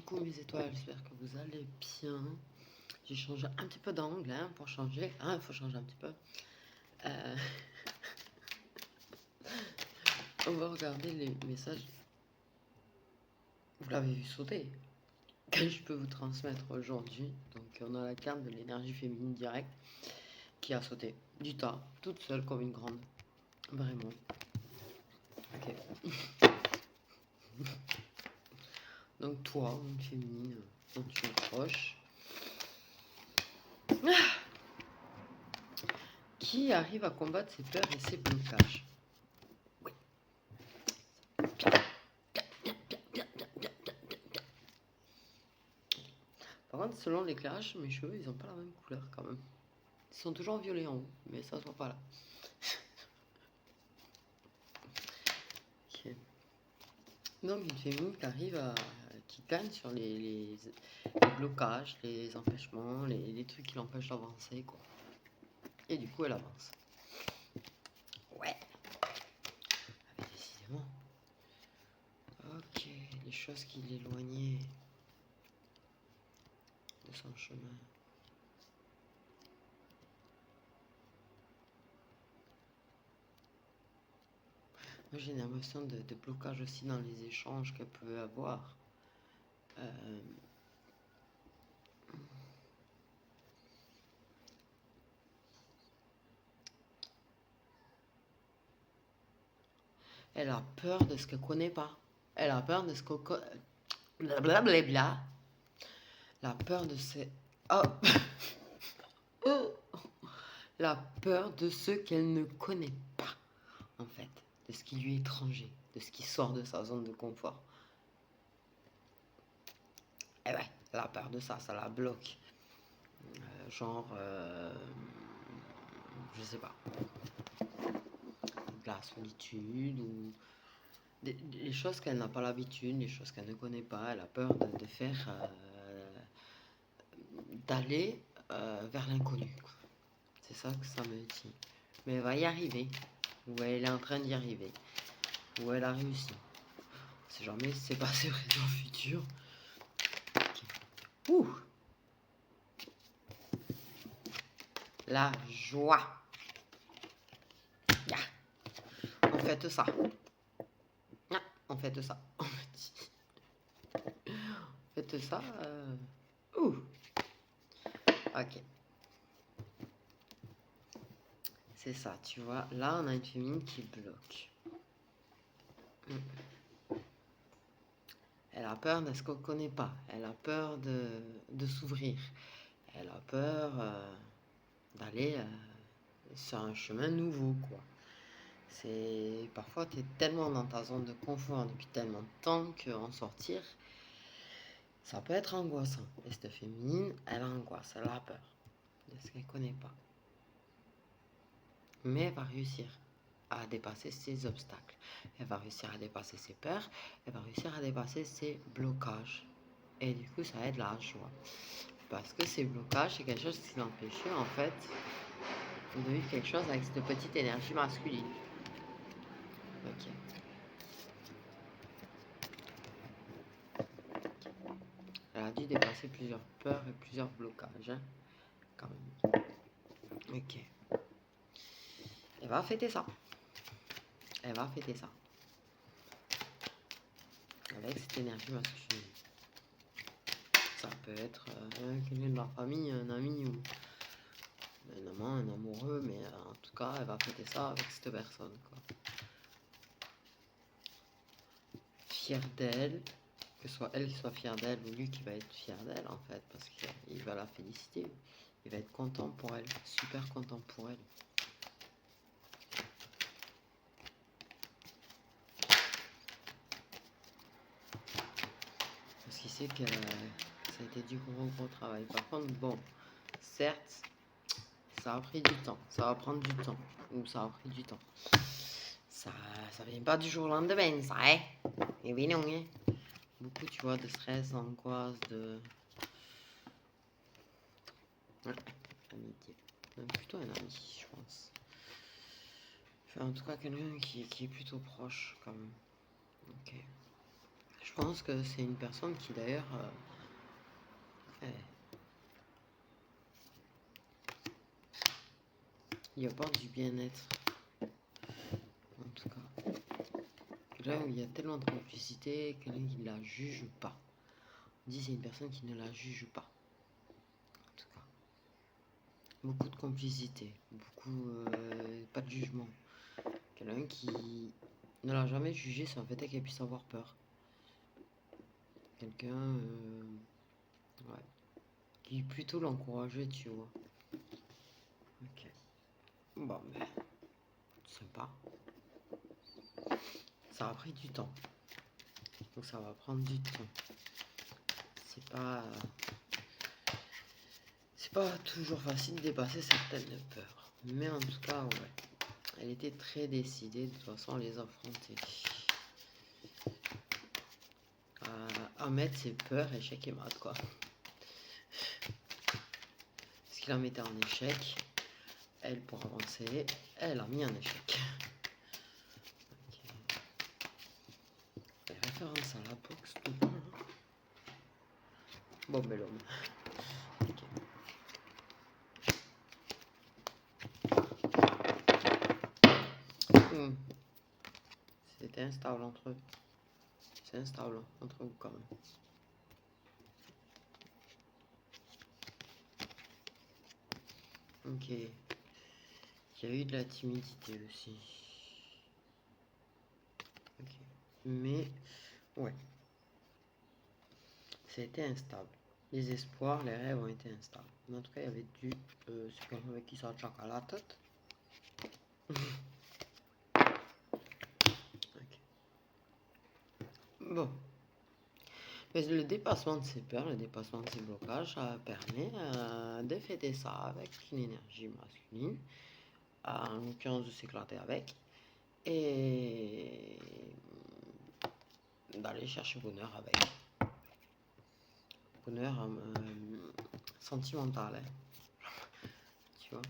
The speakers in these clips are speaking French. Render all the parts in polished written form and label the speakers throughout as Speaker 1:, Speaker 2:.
Speaker 1: Coucou mes étoiles, j'espère que vous allez bien. J'ai changé un petit peu d'angle pour changer. Il faut changer un petit peu. On va regarder les messages. Vous l'avez vu sauter. Que je peux vous transmettre aujourd'hui. Donc on a la carte de l'énergie féminine directe qui a sauté du tas, toute seule comme une grande. Vraiment. Ok. Donc toi, une féminine, dont tu es proche. Qui arrive à combattre ses peurs et ses blocages. Oui. Par contre, selon l'éclairage, mes cheveux, ils n'ont pas la même couleur quand même. Ils sont toujours violets en haut, mais ça se voit pas là. Okay. Donc une féminine qui gagne sur les blocages, les empêchements, les trucs qui l'empêchent d'avancer, quoi. Et du coup, elle avance. Ouais. Ah, décidément. Ok, les choses qui l'éloignaient de son chemin. Moi, j'ai une émotion de blocage aussi dans les échanges qu'elle peut avoir. Elle a peur de ce qu'elle connaît pas. Elle a peur de ce qu'on connaît. Blablabla. La peur de ces... Oh. La peur de ce qu'elle ne connaît pas, en fait. De ce qui lui est étranger. De ce qui sort de sa zone de confort. Et ouais, elle a peur de ça, ça la bloque. Je sais pas. De la solitude ou... Des choses qu'elle n'a pas l'habitude, des choses qu'elle ne connaît pas. Elle a peur de faire... d'aller vers l'inconnu. C'est ça que ça me dit. Mais elle va y arriver. Ou elle est en train d'y arriver. Ou elle a réussi. On sait jamais si c'est passé, présent, futur. Okay. Ouh. La joie. Yeah. On fait ça. Ah, on fait ça. On me dit. Faites ça. Ouh. Ok. C'est ça, tu vois. Là, on a une féminine qui bloque. Elle a peur de ce qu'on ne connaît pas. Elle a peur de s'ouvrir. Elle a peur d'aller sur un chemin nouveau, quoi. C'est parfois tu es tellement dans ta zone de confort depuis tellement de temps qu'en sortir, ça peut être angoissant. Et cette féminine, elle angoisse, elle a peur de ce qu'elle connaît pas. Mais elle va réussir à dépasser ses obstacles. Elle va réussir à dépasser ses peurs. Elle va réussir à dépasser ses blocages. Et du coup, ça aide la joie. Parce que ces blocages, c'est quelque chose qui l'empêchait en fait de vivre quelque chose avec cette petite énergie masculine. Ok. Elle a dû dépasser plusieurs peurs et plusieurs blocages, hein, quand même. Ok. Elle va fêter ça. Elle va fêter ça. Avec cette énergie masculine. Ça peut être quelqu'un de la famille, un ami ou un amant, un amoureux, mais en tout cas, elle va fêter ça avec cette personne, quoi. Fière d'elle, que ce soit elle qui soit fière d'elle ou lui qui va être fier d'elle, en fait, parce qu'il va la féliciter. Il va être content pour elle, super content pour elle. Parce qu'il sait que ça a été du gros travail. Par contre, bon, certes, ça a pris du temps. Ça va prendre du temps. Ou ça a pris du temps. Ça vient pas du jour au lendemain, ça, hein. Et oui, non, hein. Beaucoup, tu vois, de stress, d'angoisse, de... Ouais, amitié. Plutôt un ami, je pense. Enfin, en tout cas, quelqu'un qui est plutôt proche, quand même. Ok. Je pense que c'est une personne qui d'ailleurs il apporte du bien-être. En tout cas. Là où il y a tellement de complicité, quelqu'un qui ne la juge pas. On dit c'est une personne qui ne la juge pas. En tout cas. Beaucoup de complicité. Beaucoup pas de jugement. Quelqu'un qui ne l'a jamais jugé, c'est en fait qu'elle puisse avoir peur. Quelqu'un ouais, qui plutôt l'encourageait, tu vois. Ok. Bon, ben, sympa. Ça a pris du temps. Donc ça va prendre du temps. C'est pas toujours facile de dépasser certaines peurs. Mais en tout cas, ouais. Elle était très décidée de toute façon à les affronter. À mettre ses peurs, échec et mat, quoi. Ce qui la mettait en échec, elle, pour avancer, elle a mis en échec. Okay. Les références à la boxe, tout le monde. Bon, bel homme. Okay. C'était instable entre eux. C'est instable entre vous quand même. Ok. Il y a eu de la timidité aussi. Ok. Mais, ouais. C'était instable. Les espoirs, les rêves ont été instables. Mais en tout cas, il y avait du... c'est quelqu'un avec qui ça choque à la tête. Okay. Bon. Mais le dépassement de ses peurs, le dépassement de ses blocages, ça permet de fêter ça avec une énergie masculine, en l'occurrence de s'éclater avec, et d'aller chercher bonheur avec. Bonheur sentimental, hein. Tu vois.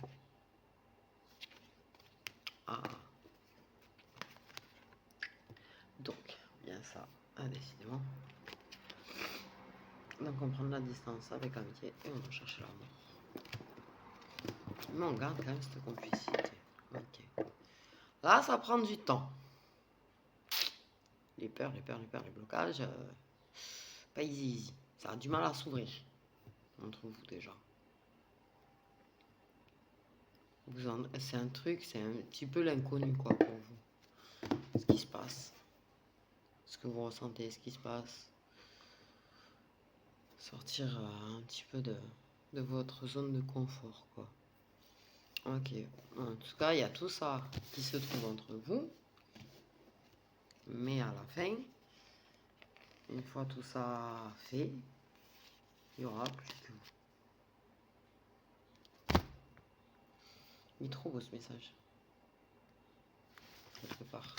Speaker 1: Ah. Donc, bien ça, décidément. Donc on prend de la distance avec amitié et on va chercher l'amour. Mais on garde quand même cette complicité. Ok. Là, ça prend du temps. Les peurs, les blocages, pas easy. Ça a du mal à s'ouvrir entre vous déjà. C'est un truc, c'est un petit peu l'inconnu quoi pour vous. Ce qui se passe. Ce que vous ressentez, ce qui se passe. Sortir un petit peu de votre zone de confort quoi. Ok. En tout cas, il y a tout ça qui se trouve entre vous. Mais à la fin, une fois tout ça fait, il n'y aura plus que vous. Il est trop beau ce message. Quelque part.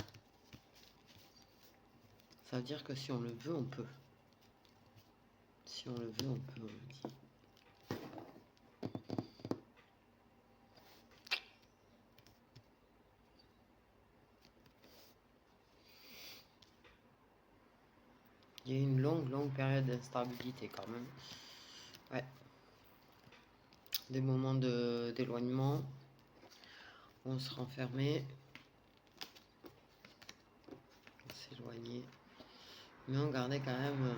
Speaker 1: Ça veut dire que si on le veut, on peut. Si on le veut, on peut, on le dit. Il y a une longue période d'instabilité quand même. Ouais. Des moments d'éloignement. On se renfermait. On s'éloignait. Mais on gardait quand même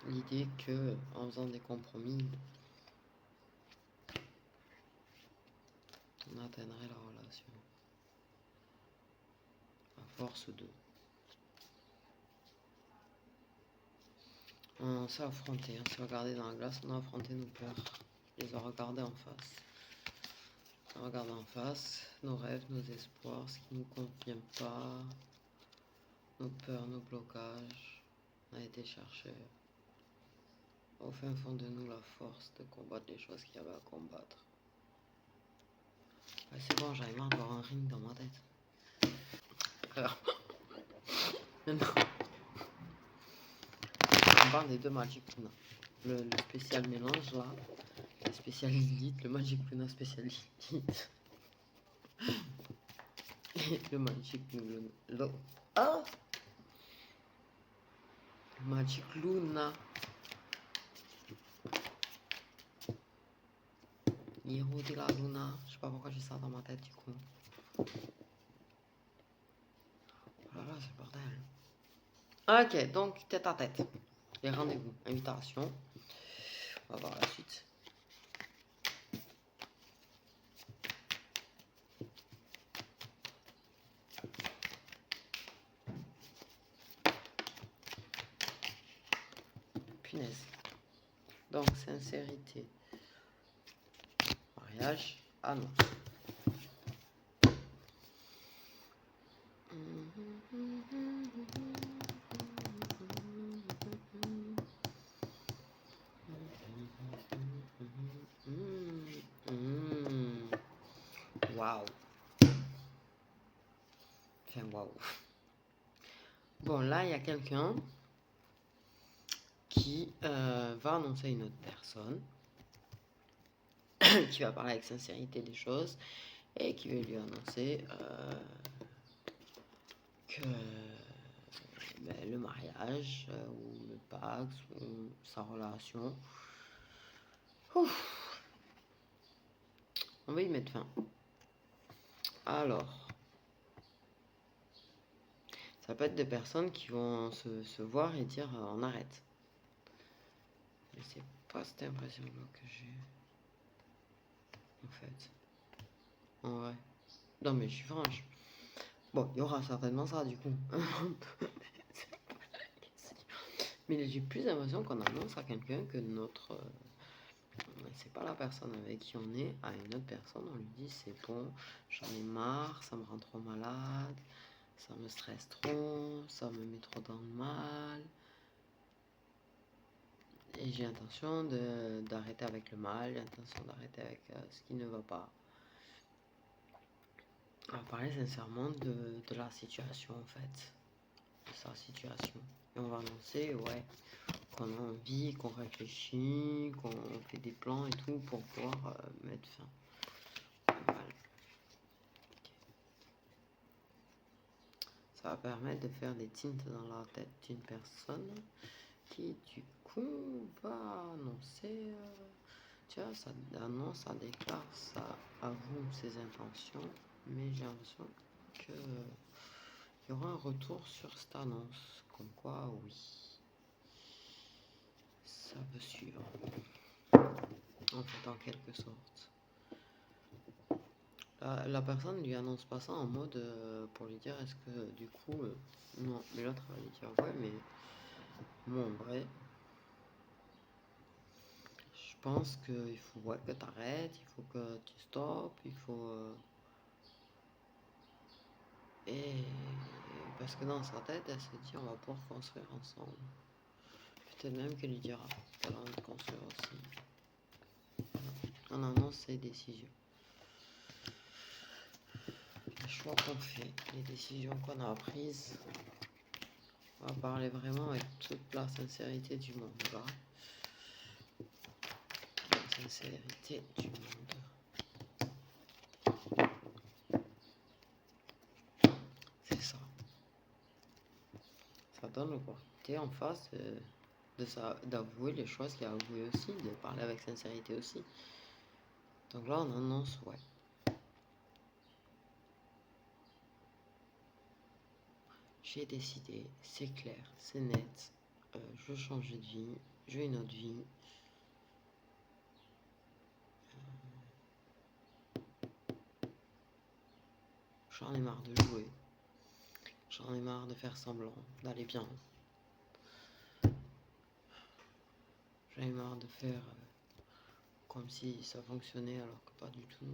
Speaker 1: l'idée que en faisant des compromis, on atteindrait la relation. À force de. On s'est affronté, on s'est regardé dans la glace, on a affronté nos peurs. On les a regardés en face. On a regardé en face nos rêves, nos espoirs, ce qui ne nous convient pas, nos peurs, nos blocages. On a été chercher au fin fond de nous la force de combattre les choses qu'il y avait à combattre. Ouais, c'est bon, j'avais marre d'avoir un ring dans ma tête. Alors, maintenant, on parle des deux Magic Luna. Le spécial mélange là, le spécial Lilith, le Magic Luna spécial Lilith. Et le Magic Luna. Ah! Magic Luna. Hiro de la Luna. Je sais pas pourquoi j'ai ça dans ma tête du coup. Oh là là, c'est le bordel. Ok, donc tête à tête. Les rendez-vous, invitation. On va voir la suite. Punaise. Donc, sincérité. Mariage. Annonce. Waouh. Enfin, waouh. Bon, là, il y a quelqu'un qui va annoncer une autre personne, qui va parler avec sincérité des choses, et qui va lui annoncer que le mariage, ou le Pax, ou sa relation, ouf, on va y mettre fin. Alors, ça peut être des personnes qui vont se voir et dire on arrête. Mais c'est pas cette impression-là que j'ai. En fait. En vrai. Non mais je suis franche. Bon, il y aura certainement ça du coup. Mais j'ai plus l'impression qu'on annonce à quelqu'un que notre... c'est pas la personne avec qui on est, à une autre personne, on lui dit c'est bon, j'en ai marre, ça me rend trop malade, ça me stresse trop, ça me met trop dans le mal. Et j'ai l'intention d'arrêter avec le mal, j'ai l'intention d'arrêter avec ce qui ne va pas. On va parler sincèrement de la situation en fait, de sa situation. Et on va annoncer, ouais, qu'on a envie, qu'on réfléchit, qu'on fait des plans et tout pour pouvoir mettre fin. Voilà. Okay. Ça va permettre de faire des tintes dans la tête d'une personne qui du coup va annoncer, tu vois, ça annonce, ça déclare, ça avoue ses intentions, mais j'ai l'impression que il y aura un retour sur cette annonce, comme quoi oui, ça veut suivre, en fait, en quelque sorte. La personne lui annonce pas ça en mode pour lui dire est-ce que du coup non, mais l'autre va lui dire ouais, mais moi en vrai je pense qu'il faut ouais, que t'arrêtes, il faut que tu stoppes, il faut et parce que dans sa tête elle se dit on va pouvoir construire ensemble, peut-être même qu'elle lui dira qu'elle a envie de construire aussi. On annonce ses décisions, les choix qu'on fait, les décisions qu'on a prises. On va parler vraiment avec toute la sincérité du monde là. La sincérité du monde. C'est ça. Ça donne l'opportunité en face d'avouer les choses qu'il a avouées aussi, de parler avec sincérité aussi. Donc là on annonce ouais. J'ai décidé, c'est clair, c'est net, je veux changer de vie, je veux une autre vie. J'en ai marre de jouer, j'en ai marre de faire semblant, d'aller bien. J'en ai marre de faire comme si ça fonctionnait alors que pas du tout.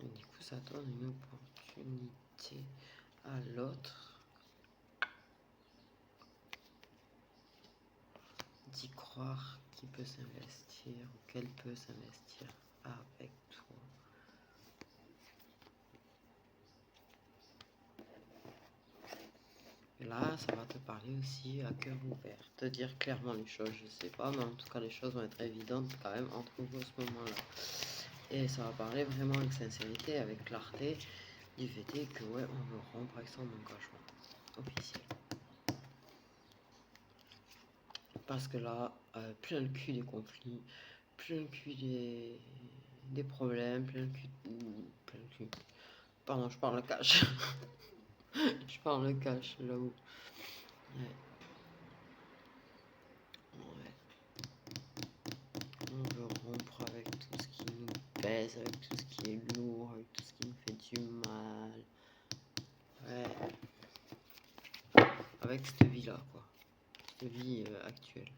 Speaker 1: Et du coup ça donne une opportunité à l'autre d'y croire qu'il peut s'investir ou qu'elle peut s'investir avec toi. Et Là, ça va te parler aussi à cœur ouvert, te dire clairement les choses, je sais pas, mais en tout cas les choses vont être évidentes quand même entre vous à ce moment-là. Et ça va parler vraiment avec sincérité, avec clarté, du fait est que ouais, on veut rompre avec son engagement officiel. Parce que là, plein le cul des conflits, plein le cul des problèmes, plein le cul, plein le cul. Pardon, je parle le cash. Je parle le cash là où. Ouais. Ouais. On veut rompre avec tout ce qui nous pèse, avec tout ce qui est lourd, avec tout ce qui nous fait du mal. Ouais. Avec cette vie-là, quoi. Cette vie actuelle.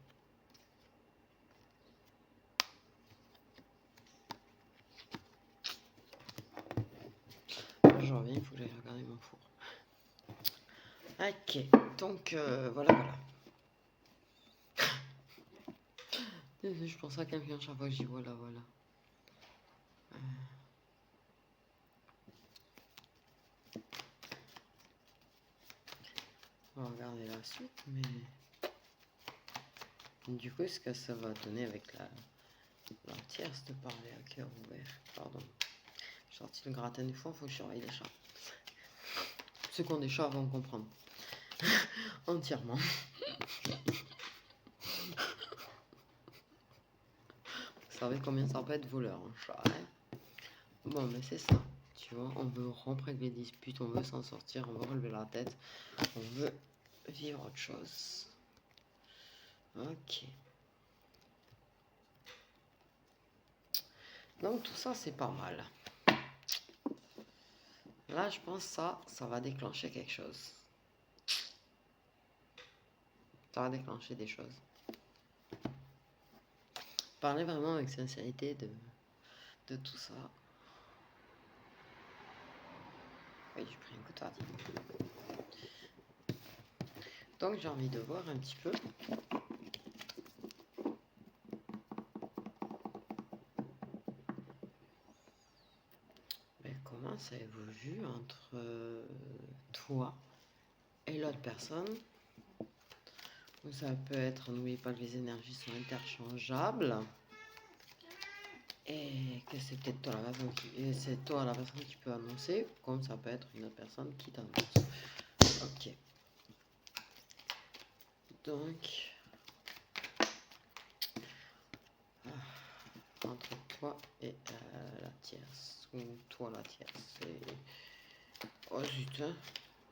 Speaker 1: J'en reviens, il faut que j'aille regarder mon four. Ok, donc voilà, voilà. Je pense à quelqu'un chaque fois que je dis voilà, voilà. On va regarder la suite, mais du coup, ce que ça va donner avec la tierce de parler à cœur ouvert. Pardon. J'ai sorti le gratin du fond, il faut que je surveille les chats. Ceux qui ont des chats vont comprendre. Entièrement. Vous savez combien ça peut être voleur un chat, hein? Bon, mais c'est ça. Tu vois, on veut rompre avec les disputes, on veut s'en sortir, on veut relever la tête, on veut vivre autre chose. Ok. Donc tout ça, c'est pas mal. Là, je pense que ça va déclencher quelque chose. Ça va déclencher des choses. Parlez vraiment avec sincérité de tout ça. Oui, j'ai pris un coup de fatigue. Donc j'ai envie de voir un petit peu. Mais comment ça évolue entre toi et l'autre personne. Donc ça peut être, n'oubliez pas que les énergies sont interchangeables. Et que c'est peut-être toi la personne c'est toi la personne qui peut annoncer, comme ça peut être une autre personne qui t'annonce. Ok. Donc, entre toi et la tierce, ou toi la tierce. Oh zut, hein.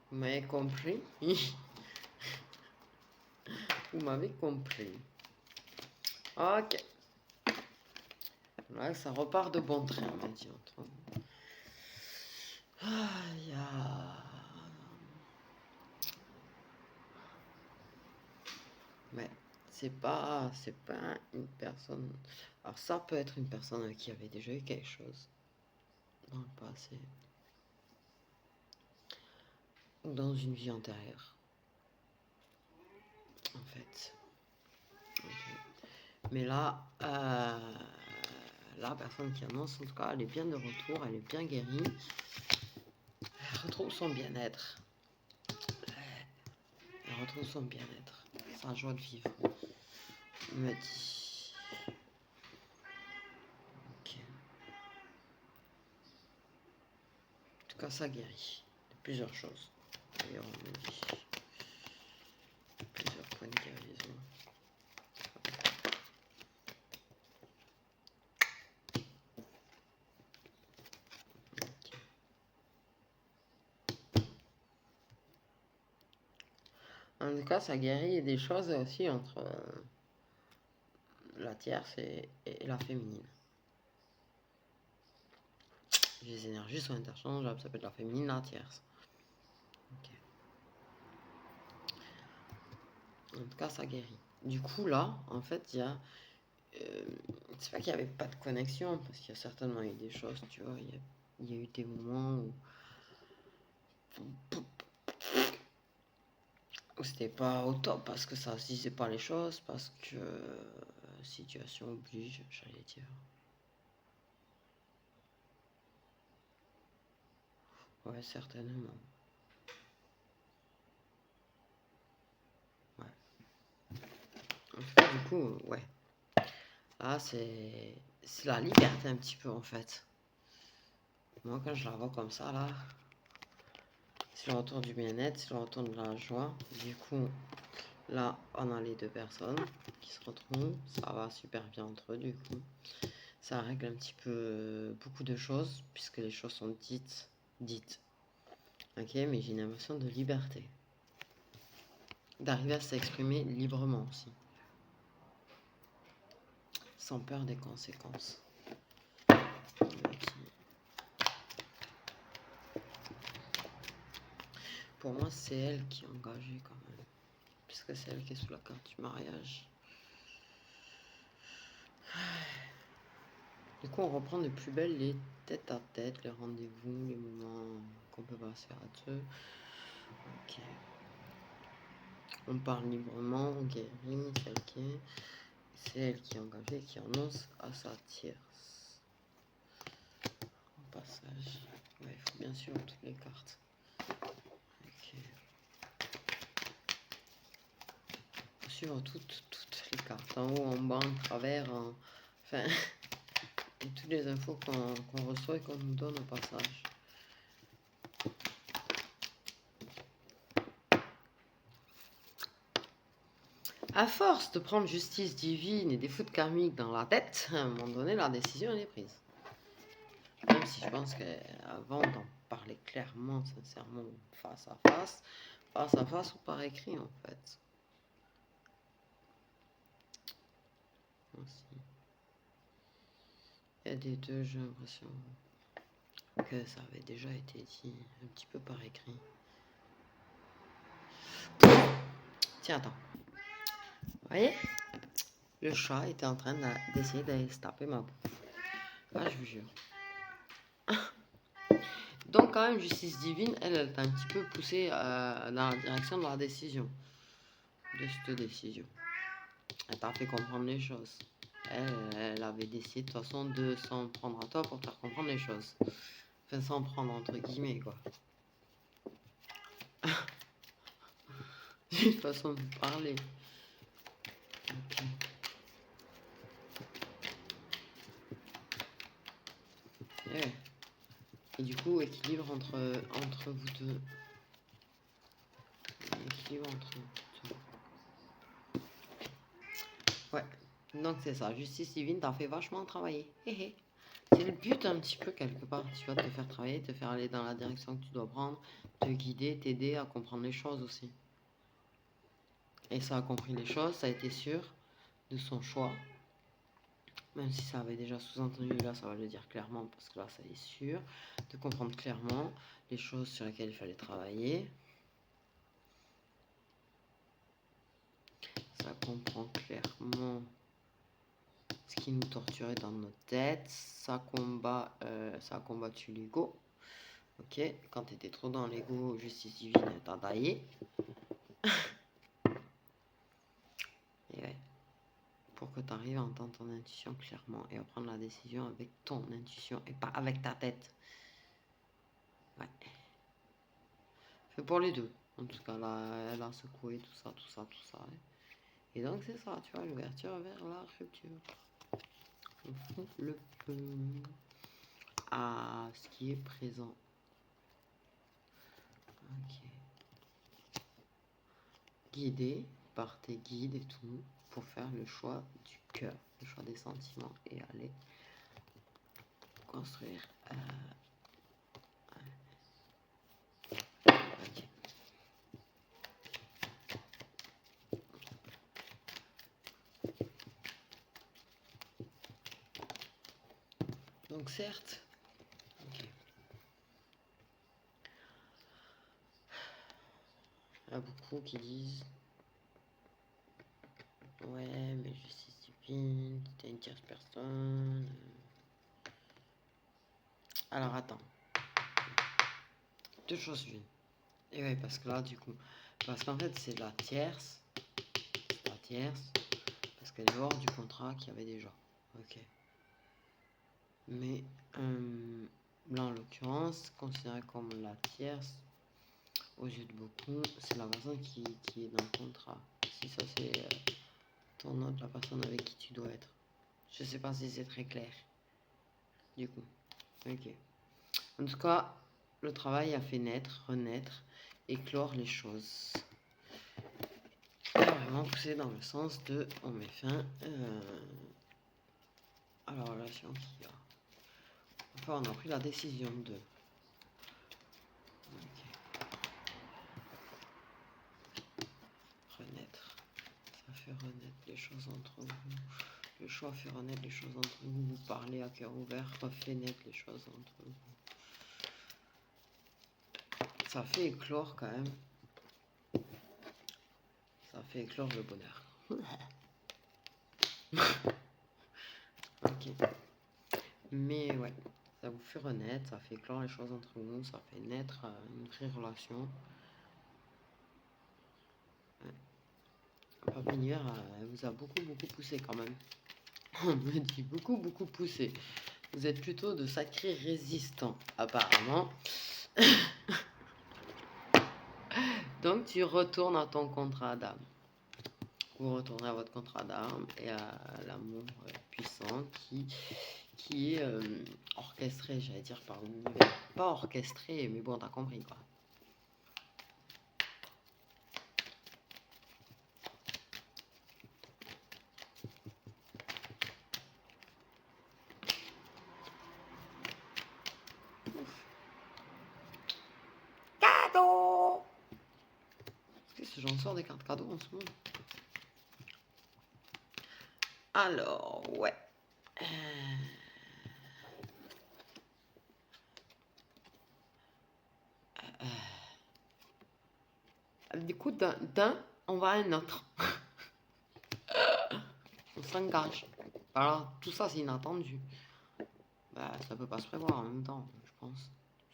Speaker 1: Vous m'avez compris. Vous m'avez compris. Ok. Là, ça repart de bon train, on va dire. Mais c'est pas une personne. Alors ça peut être une personne qui avait déjà eu quelque chose dans le passé, ou dans une vie antérieure, en fait. Okay. Mais là, la personne qui annonce, en tout cas, elle est bien de retour, elle est bien guérie, elle retrouve son bien-être. Elle retrouve son bien-être, sa joie de vivre, me dit. Ok. En tout cas, ça guérit de plusieurs choses. D'ailleurs, on me dit plusieurs points de guérison. En tout cas, ça guérit des choses aussi entre la tierce et la féminine. Les énergies sont interchangeables, ça peut être la féminine, la tierce. Okay. En tout cas, ça guérit. Du coup, là, en fait, il y a... c'est pas qu'il n'y avait pas de connexion, parce qu'il y a certainement eu des choses, tu vois. Il y a eu des moments où c'était pas au top, parce que ça se disait pas les choses, parce que situation oblige, j'allais dire. Ouais, certainement. En tout cas, du coup, ouais. Là, c'est la liberté un petit peu, en fait. Moi, quand je la vois comme ça, là, c'est le retour du bien-être, c'est le retour de la joie. Du coup, là, on a les deux personnes qui se retrouvent. Ça va super bien entre eux, du coup. Ça règle un petit peu beaucoup de choses, puisque les choses sont dites. Ok, mais j'ai une impression de liberté. D'arriver à s'exprimer librement aussi. Sans peur des conséquences. Pour moi, c'est elle qui est engagée quand même. Puisque c'est elle qui est sous la carte du mariage. Du coup, on reprend de plus belle les tête à tête, les rendez-vous, les moments qu'on peut passer à deux. Ok. On parle librement, on guérit, c'est elle qui est engagée, qui annonce à sa tierce. En passage. Ouais, il faut bien suivre toutes les cartes. Ok. Il faut suivre toutes les cartes. En haut, en bas, en travers, enfin, et toutes les infos qu'on reçoit et qu'on nous donne au passage. À force de prendre justice divine et des foudres karmiques dans la tête, à un moment donné, la décision elle est prise. Même si je pense qu'avant d'en parler clairement, sincèrement, face à face ou par écrit en fait. Aussi. Il y a des deux, j'ai l'impression que ça avait déjà été dit un petit peu par écrit. Tiens, attends. Vous voyez? Le chat était en train d'essayer d'aller se taper ma bouffe. Ah, je vous jure. Donc quand même, justice divine, elle t'a un petit peu poussé dans la direction de la décision. De cette décision. Elle t'a fait comprendre les choses. Elle avait décidé de toute façon de s'en prendre à toi pour te faire comprendre les choses. Enfin, s'en prendre entre guillemets, quoi. C'est une façon de parler. Okay. Ouais. Et du coup, équilibre entre vous deux. Équilibre entre vous deux. Ouais. Donc c'est ça. Justice divine t'a fait vachement travailler. C'est le but un petit peu quelque part. Tu vas te faire travailler, te faire aller dans la direction que tu dois prendre, te guider, t'aider à comprendre les choses aussi. Et ça a compris les choses, ça a été sûr de son choix. Même si ça avait déjà sous-entendu, là ça va le dire clairement parce que là ça est sûr. De comprendre clairement les choses sur lesquelles il fallait travailler. Ça comprend clairement ce qui nous torturait dans nos têtes. Ça a combattu l'ego. Ok, quand tu étais trop dans l'ego, justice divine, t'as taillé. Et ouais. Pour que tu arrives à entendre ton intuition clairement et à prendre la décision avec ton intuition et pas avec ta tête. Ouais. C'est pour les deux. En tout cas, là, elle a secoué tout ça. Ouais. Et donc, c'est ça, tu vois, l'ouverture vers la rupture. On fout le feu à ce qui est présent. Ok. Guidé par tes guides et tout pour faire le choix du cœur, le choix des sentiments et aller construire. Ok. Donc certes, ok. Il y a beaucoup qui disent ouais, mais justice divine, t'es une tierce personne. Alors attends. Deux choses une. Et ouais, parce que là, du coup, parce qu'en fait, c'est la tierce. C'est la tierce. Parce qu'elle est hors du contrat qu'il y avait déjà. Ok. Mais là, en l'occurrence, considéré comme la tierce, aux yeux de beaucoup, c'est la personne qui est dans le contrat. Si ça, c'est ton autre, la personne avec qui tu dois être. Je sais pas si c'est très clair. Du coup, ok. En tout cas, le travail a fait naître, renaître, éclore les choses. Il a vraiment poussé dans le sens de on met fin à la relation qu'il y a. Enfin, on a pris la décision de. Ok. Renaître. Ça fait renaître les choses entre vous. Le choix fait renaître les choses entre vous. Vous parlez à cœur ouvert, refait naître les choses entre vous. Ça fait éclore quand même. Ça fait éclore le bonheur. Ok. Mais ouais, ça vous fait renaître, ça fait éclore les choses entre vous, ça fait naître une vraie relation. Papa Nuire, elle vous a beaucoup poussé quand même. On me dit beaucoup poussé. Vous êtes plutôt de sacrés résistants, apparemment. Donc tu retournes à ton contrat d'âme. Vous retournez à votre contrat d'âme et à l'amour puissant qui est orchestré, j'allais dire, par l'univers. Pas orchestré, mais bon, t'as compris quoi. Cadeau! Est-ce que j'en sors des cartes cadeaux en ce moment? Alors, ouais. Du coup, d'un, on va à un autre. On s'engage. Alors, tout ça, c'est inattendu. Bah, ça peut pas se prévoir en même temps, je pense.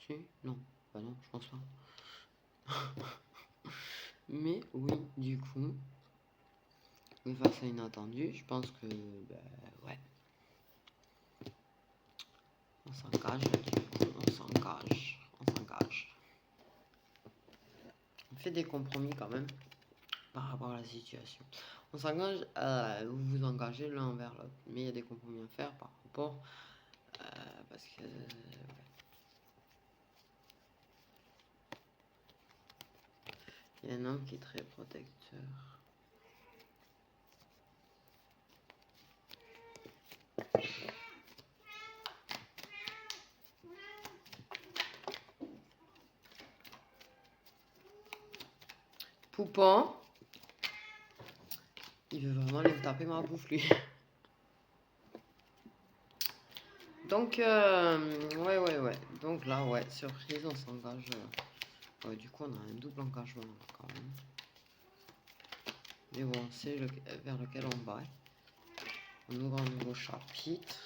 Speaker 1: Si? Non. Bah non, je pense pas. Mais oui, du coup, face à inattendu, je pense que, bah, ouais. On s'engage, du coup, on s'engage. On fait des compromis quand même par rapport à la situation. On s'engage, vous vous engagez l'un envers l'autre, mais il y a des compromis à faire par rapport, parce que il y a un homme qui est très protecteur. Poupon, il veut vraiment aller me taper ma bouffe lui. Donc, ouais. Donc là, ouais, surprise, on s'engage. Ouais, du coup, on a un double engagement là, quand même. Mais bon, c'est vers lequel on va. On ouvre un nouveau chapitre.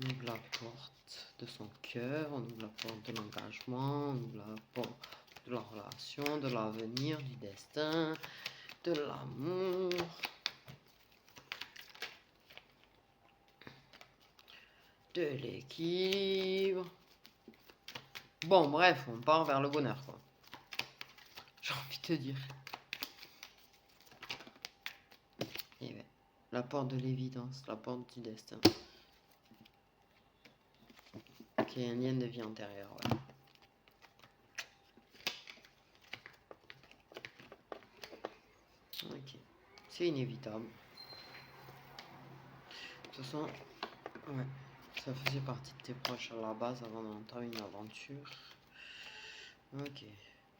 Speaker 1: On ouvre la porte de son cœur, on ouvre la porte de l'engagement, on ouvre la porte de la relation, de l'avenir, du destin, de l'amour. De l'équilibre. Bon, bref, on part vers le bonheur, quoi. J'ai envie de te dire. Et ouais, la porte de l'évidence, la porte du destin. Qui est un lien de vie antérieure, ouais. Ok, c'est inévitable. De toute façon, ouais, ça faisait partie de tes proches à la base avant d'entamer une aventure. Ok,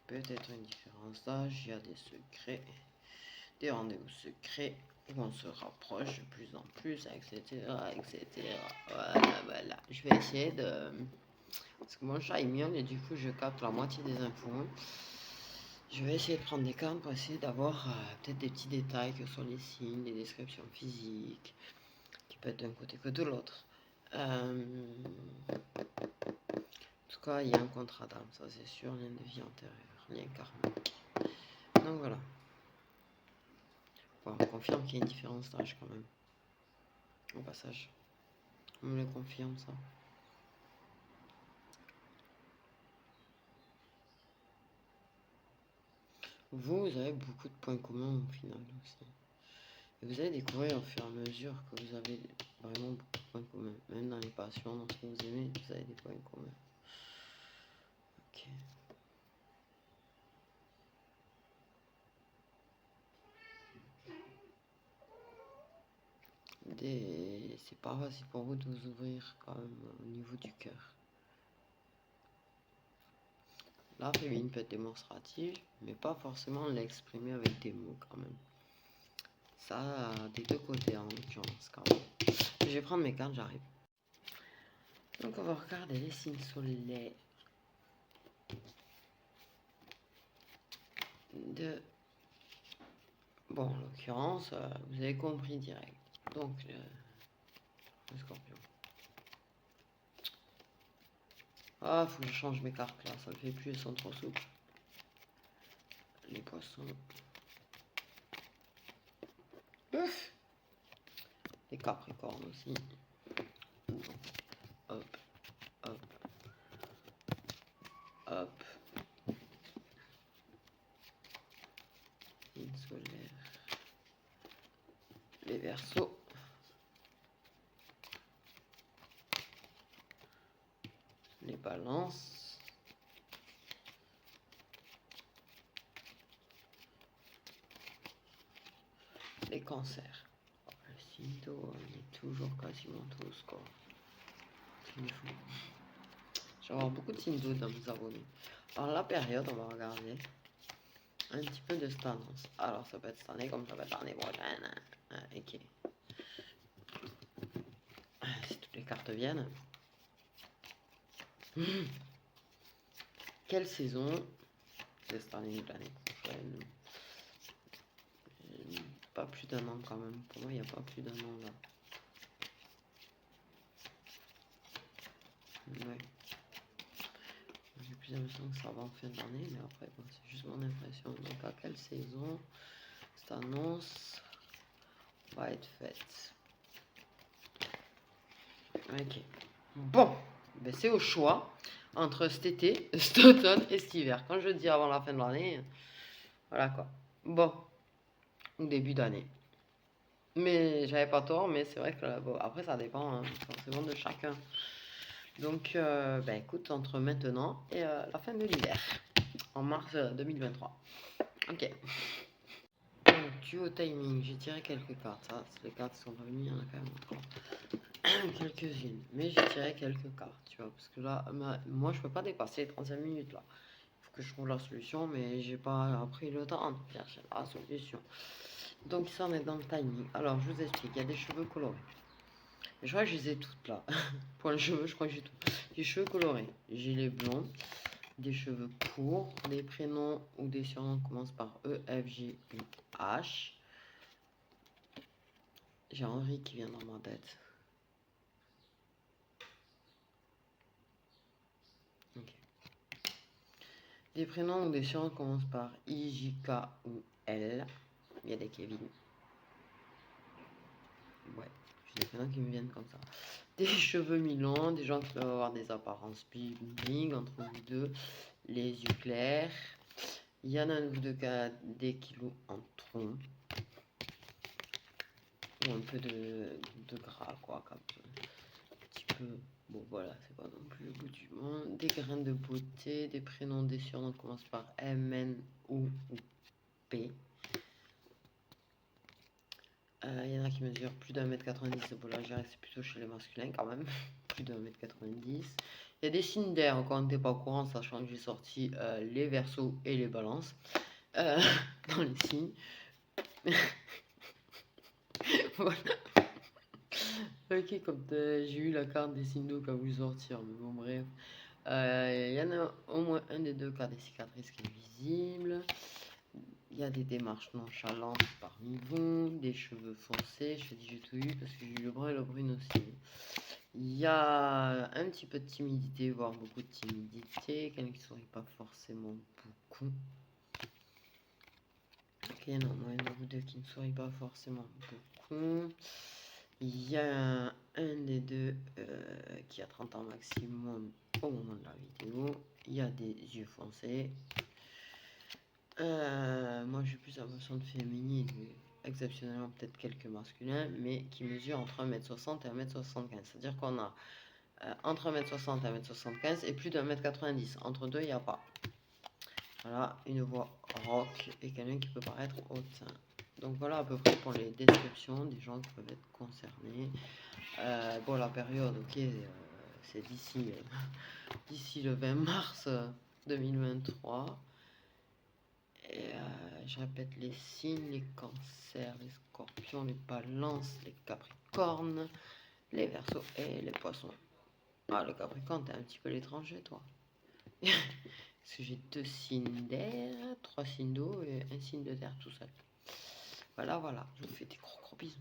Speaker 1: peut-être une différence d'âge, il y a des secrets, des rendez-vous secrets où on se rapproche de plus en plus, etc. Voilà. Je vais essayer de... Parce que mon chat il miaule et du coup je capte la moitié des infos. Je vais essayer de prendre des cartes pour essayer d'avoir peut-être des petits détails que sont les signes, les descriptions physiques, qui peut être d'un côté que de l'autre. En tout cas, il y a un contrat d'âme, ça c'est sûr, lien de vie antérieure, lien karmique. Donc voilà. Bon, on confirme qu'il y a une différence d'âge quand même. Au passage. On me le confirme ça. vous avez beaucoup de points communs au final aussi. Et vous allez découvrir au fur et à mesure que vous avez vraiment beaucoup de points communs. Même dans les passions, dans ce que vous aimez, vous avez des points communs. Ok. C'est pas facile pour vous de vous ouvrir quand même au niveau du cœur. La féminine peut être démonstrative, mais pas forcément l'exprimer avec des mots quand même. Ça, des deux côtés en l'occurrence quand même. Je vais prendre mes cartes, j'arrive. Donc on va regarder les signes solaires de... Bon, en l'occurrence, vous avez compris direct. Donc, le scorpion. Ah, faut que je change mes cartes là, ça ne fait plus, elles sont trop souples. Les poissons. Ouf. Les capricornes aussi. Hop, hop, hop. Signe solaire. Les Verseaux. Les balances. Les cancers. Le signe d'eau, on est toujours quasiment tous quoi. Je vais avoir beaucoup de signes d'eau dans mes abonnés. Alors la période, on va regarder un petit peu de cette annonce. Alors ça peut être cette année comme ça peut être l'année prochaine. Ok. Si toutes les cartes viennent. Quelle saison? C'est cette année ou l'année prochaine? Pas plus d'un an quand même. Pour moi, il n'y a pas plus d'un an là. Ouais. J'ai plus l'impression que ça va en fin d'année, mais après, bon, c'est juste mon impression. Donc, à quelle saison cette annonce va être faite? Ok. Bon, ben, c'est au choix entre cet été, cet automne et cet hiver. Quand je dis avant la fin de l'année, voilà quoi. Bon, ou début d'année. Mais j'avais pas tort, mais c'est vrai que bon, après ça dépend hein, forcément de chacun. Donc, ben écoute, entre maintenant et la fin de l'hiver, en mars 2023. Ok. Donc, duo timing, j'ai tiré quelques cartes. Ça, les cartes qui sont pas venues, il y en a quand même encore quelques-unes. Mais j'ai tiré quelques cartes, tu vois. Parce que là, moi, je peux pas dépasser les 35 minutes là. Il faut que je trouve la solution, mais j'ai pas pris le temps de chercher la solution. Donc, ça, on est dans le timing. Alors, je vous explique. Il y a des cheveux colorés. Je crois que je les ai toutes là. Pour les cheveux, je crois que j'ai tout. Des cheveux colorés. J'ai les blonds. Des cheveux courts. Des prénoms ou des surnoms commencent par E, F, G, U, H. J'ai Henri qui vient dans ma tête. Ok. Des prénoms ou des surnoms commencent par I, J, K ou L. Il y a des Kevin. Ouais, j'ai des prénoms qui me viennent comme ça. Des cheveux mi-longs, des gens qui peuvent avoir des apparences bling entre vous deux. Les yeux clairs. Il y en a un ou deux cas des kilos en tronc. Ou un peu de gras, quoi. Comme un petit peu. Bon, voilà, c'est pas non plus le bout du monde. Des graines de beauté, des prénoms, des surnoms commencent par M, N, O ou P. Il y en a qui mesurent plus d'1m90. Bon, là, je dirais que c'est plutôt chez les masculins quand même. Plus d'1m90. Il y a des signes d'air, quand on n'était pas au courant, sachant que j'ai sorti les Verseaux et les Balances dans les signes. Voilà. Ok, comme j'ai eu la carte des signes d'eau qui a voulu sortir, mais bon, bref. Il y en a au moins un des deux cas des cicatrices qui est visible. Il y a des démarches nonchalantes parmi vous, des cheveux foncés. Je dis j'ai tout eu parce que j'ai eu le brun et le brune aussi. Il y a un petit peu de timidité, voire beaucoup de timidité. Quelqu'un qui ne sourit pas forcément beaucoup. Ok, il y en a au moins un ou deux qui ne sourit pas forcément beaucoup. Il y a un des deux qui a 30 ans maximum au moment de la vidéo. Il y a des yeux foncés. Moi, j'ai plus l'impression de féminine, exceptionnellement peut-être quelques masculins, mais qui mesurent entre 1m60 et 1m75. C'est-à-dire qu'on a entre 1m60 et 1m75 et plus d'1m90. Entre deux, il n'y a pas. Voilà, une voix rock et quelqu'un qui peut paraître haute. Donc voilà à peu près pour les descriptions des gens qui peuvent être concernés. Bon, la période, ok, c'est d'ici le 20 mars 2023. Et je répète, les signes, les cancers, les scorpions, les balances, les capricornes, les verseaux et les poissons. Ah, le capricorne, t'es un petit peu l'étranger, toi. Parce que j'ai 2 signes d'air, 3 signes d'eau et un signe de terre tout seul. Voilà, voilà, je vous fais des gros bisous.